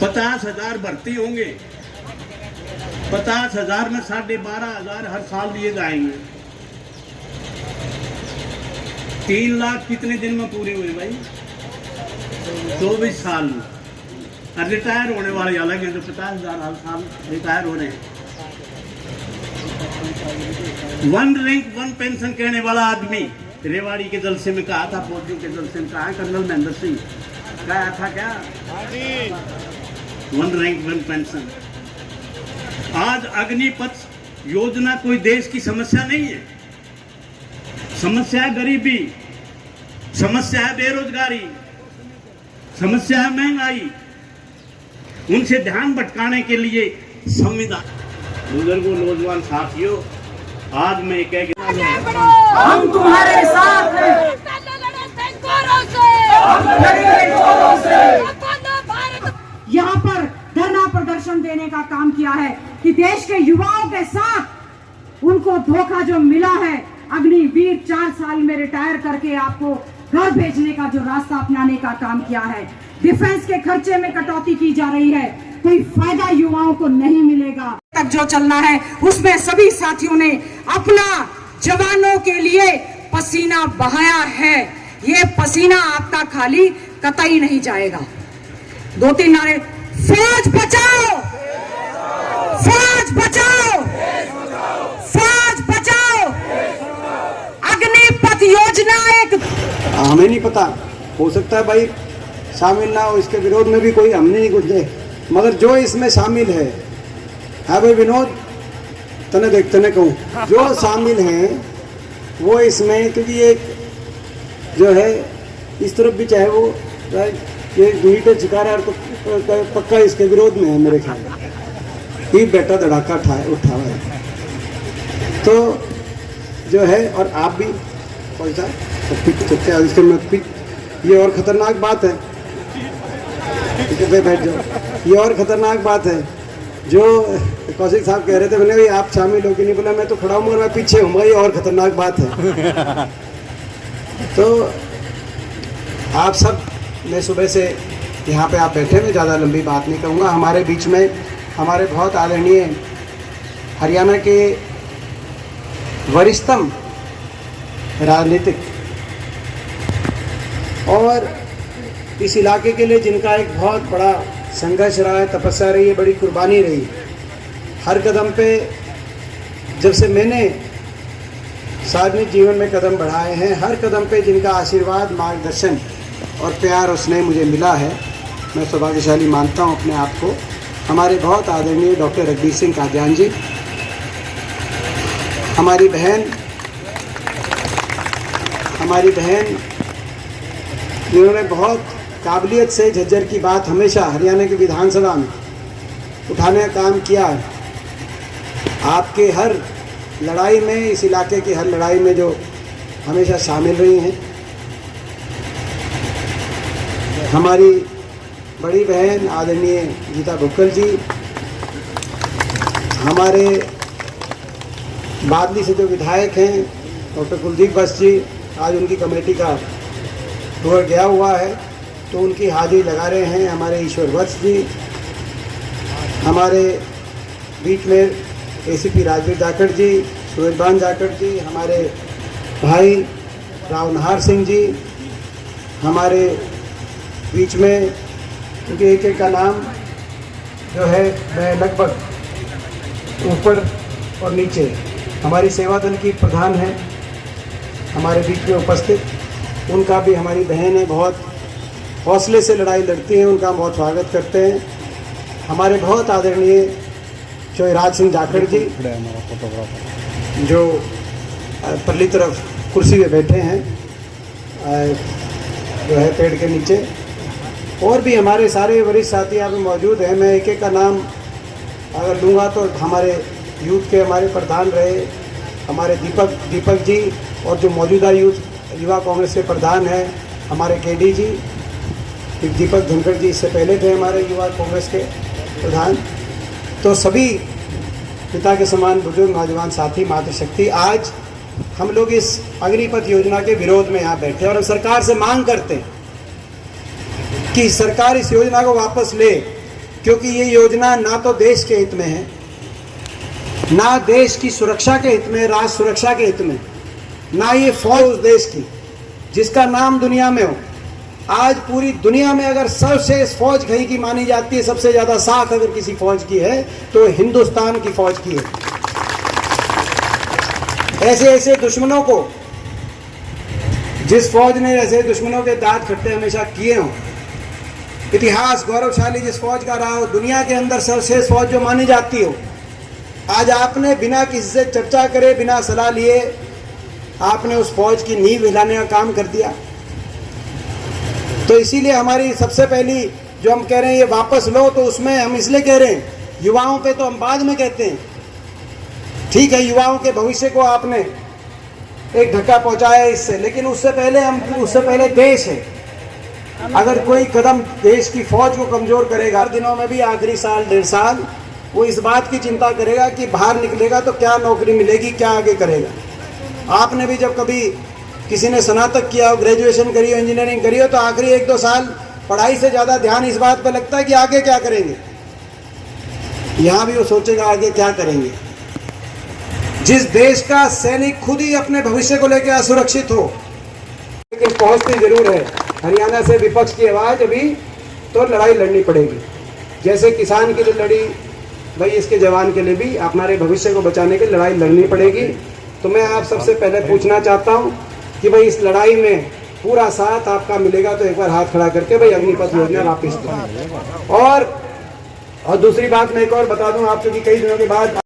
50,000 भर्ती होंगे, 50,000 में 12,500 हर साल दिए जाएंगे। 3 लाख कितने दिन में पूरे हुए भाई? 24 साल में। और रिटायर होने वाले अलग हैं, तो 50,000 हर साल रिटायर हो रहे हैं। 1 रैंक 1 पेंशन कहने वाला आदमी रेवाड़ी के जलसे में कहा था, फौजियों के जलसे में कहा, कर्नल महेंद्र सिंह कहा था क्या? 1 रैंक 1 पेंशन। आज अग्निपथ योजना कोई देश की समस्या नहीं है। समस्या है गरीबी, समस्या है बेरोजगारी, समस्या है महंगाई। उनसे ध्यान भटकाने के लिए संविधान। बुजुर्गों, नौजवान साथियों, आज मैं कह हम तुम्हारे साथ हैं, यहाँ पर धरना प्रदर्शन देने का काम किया है कि देश के युवाओं के साथ उनको धोखा जो मिला है, अग्निवीर 4 साल में रिटायर करके आपको घर भेजने का जो रास्ता अपनाने का काम किया है, डिफेंस के खर्चे में कटौती की जा रही है, कोई फायदा युवाओं को नहीं मिलेगा। तक जो चलना है उसमें सभी साथियों ने अपना जवानों के लिए पसीना बहाया है। ये पसीना आपका खाली कतई नहीं जाएगा। 2-3 नारे, फौज बचाओ, फौज बचाओ, फौज बचाओ। अग्निपथ योजना एक हमें नहीं पता, हो सकता है भाई शामिल ना हो, इसके विरोध में भी कोई हमने नहीं कुछ दे, मगर जो इसमें शामिल है भाई विनोद तने देख तने कहूँ, जो शामिल हैं वो इसमें, क्योंकि ये जो है इस तरफ भी चाहे वो ये मीटर छिका रहा है तो पक्का इसके विरोध में है मेरे ख्याल। ये बेटा धड़ाका उठा हुआ है तो जो है, और आप भी इसके में ये और खतरनाक बात है, बैठ जाओ। ये और खतरनाक बात है जो कौशिक साहब कह रहे थे, मैंने आप शामिल हो कि नहीं, बोला मैं तो खड़ा हूँ मगर मैं पीछे हूँ, ये और खतरनाक बात है। तो आप सब, मैं सुबह से यहाँ पे आप बैठे, मैं ज़्यादा लंबी बात नहीं कहूँगा। हमारे बीच में हमारे बहुत आदरणीय हरियाणा के वरिष्ठतम राजनीतिक और इस इलाके के लिए जिनका एक बहुत बड़ा संघर्ष रहा है, तपस्या रही है, बड़ी कुर्बानी रही, हर कदम पे जब से मैंने सार्वजनिक जीवन में कदम बढ़ाए हैं, हर कदम पे जिनका आशीर्वाद, मार्गदर्शन और प्यार और स्नेह मुझे मिला है, मैं सौभाग्यशाली मानता हूँ अपने आप को। हमारे बहुत आदरणीय डॉक्टर रघबीर सिंह कादियान जी, हमारी बहन जिन्होंने बहुत काबिलियत से झज्जर की बात हमेशा हरियाणा की विधानसभा में उठाने का काम किया है। आपके हर लड़ाई में, इस इलाके की हर लड़ाई में जो हमेशा शामिल रही हैं। हमारी बड़ी बहन आदरणीय गीता भुक्कल जी, हमारे बादली से जो विधायक हैं डॉक्टर कुलदीप बस जी, आज उनकी कमेटी का टूर गया हुआ है तो उनकी हाजिरी लगा रहे हैं। हमारे ईश्वर वत्स जी, हमारे बीच में एसीपी राजवीर जाखड़ जी, सूरजबान जाखड़ जी, हमारे भाई राव नहार सिंह जी, हमारे बीच में, क्योंकि एक एक का नाम जो है मैं लगभग ऊपर और नीचे, हमारी सेवा दल की प्रधान है हमारे बीच में उपस्थित, उनका भी, हमारी बहन है, बहुत हौसले से लड़ाई लड़ती हैं, उनका हम बहुत स्वागत करते हैं। हमारे बहुत आदरणीय चौराज सिंह जाखड़ जी जो परली तरफ कुर्सी पे बैठे हैं, जो है पेड़ के नीचे, और भी हमारे सारे वरिष्ठ साथी यहाँ पे मौजूद हैं। मैं एक एक का नाम अगर लूँगा तो हमारे यूथ के हमारे प्रधान रहे हमारे दीपक जी, और जो मौजूदा युवा कांग्रेस के प्रधान हैं हमारे केडी जी, दीपक धनखड़ जी इससे पहले थे हमारे युवा कांग्रेस के प्रधान। तो सभी पिता के समान बुजुर्ग नौजवान साथी, मातृशक्ति, आज हम लोग इस अग्निपथ योजना के विरोध में यहाँ बैठे और हम सरकार से मांग करते हैं कि सरकार इस योजना को वापस ले। क्योंकि ये योजना ना तो देश के हित में है, ना देश की सुरक्षा के हित में, राष्ट्र सुरक्षा के हित में, ना ये फौज उस देश की जिसका नाम दुनिया में हो। आज पूरी दुनिया में अगर सर्वश्रेष्ठ फौज कहीं की मानी जाती है, सबसे ज्यादा साख अगर किसी फौज की है तो हिंदुस्तान की फौज की है। ऐसे ऐसे दुश्मनों को, जिस फौज ने ऐसे दुश्मनों के दांत खट्टे हमेशा किए हों, इतिहास गौरवशाली जिस फौज का रहा हो, दुनिया के अंदर सर्वश्रेष्ठ फौज जो मानी जाती हो, आज आपने बिना किसी से चर्चा करे, बिना सलाह लिए आपने उस फौज की नींव हिलाने का काम कर दिया। तो इसीलिए हमारी सबसे पहली जो हम कह रहे हैं ये वापस लो, तो उसमें हम इसलिए कह रहे हैं, युवाओं पे तो हम बाद में कहते हैं, ठीक है युवाओं के भविष्य को आपने एक धक्का पहुंचाया इससे, लेकिन उससे पहले देश है। अगर कोई कदम देश की फौज को कमजोर करेगा, हर दिनों में भी आखिरी साल 1.5 साल वो इस बात की चिंता करेगा कि बाहर निकलेगा तो क्या नौकरी मिलेगी, क्या आगे करेगा। आपने भी जब कभी किसी ने स्नातक किया हो, ग्रेजुएशन करी हो, इंजीनियरिंग करी हो, तो आखिरी 1-2 साल पढ़ाई से ज़्यादा ध्यान इस बात पर लगता है कि आगे क्या करेंगे। यहाँ भी वो सोचेगा आगे क्या करेंगे। जिस देश का सैनिक खुद ही अपने भविष्य को लेकर असुरक्षित हो, लेकिन पहुँचती जरूर है। हरियाणा से विपक्ष की आवाज़ अभी तो लड़ाई लड़नी पड़ेगी, जैसे किसान के लिए लड़ी, भाई इसके जवान के लिए भी हमारे भविष्य को बचाने की लड़ाई लड़नी पड़ेगी। तो मैं आप सबसे पहले पूछना चाहता हूं कि भाई इस लड़ाई में पूरा साथ आपका मिलेगा, तो एक बार हाथ खड़ा करके भाई अग्निपथ योजना वापिस दो। और दूसरी बात मैं एक और बता दूं आपको कि कई दिनों के बाद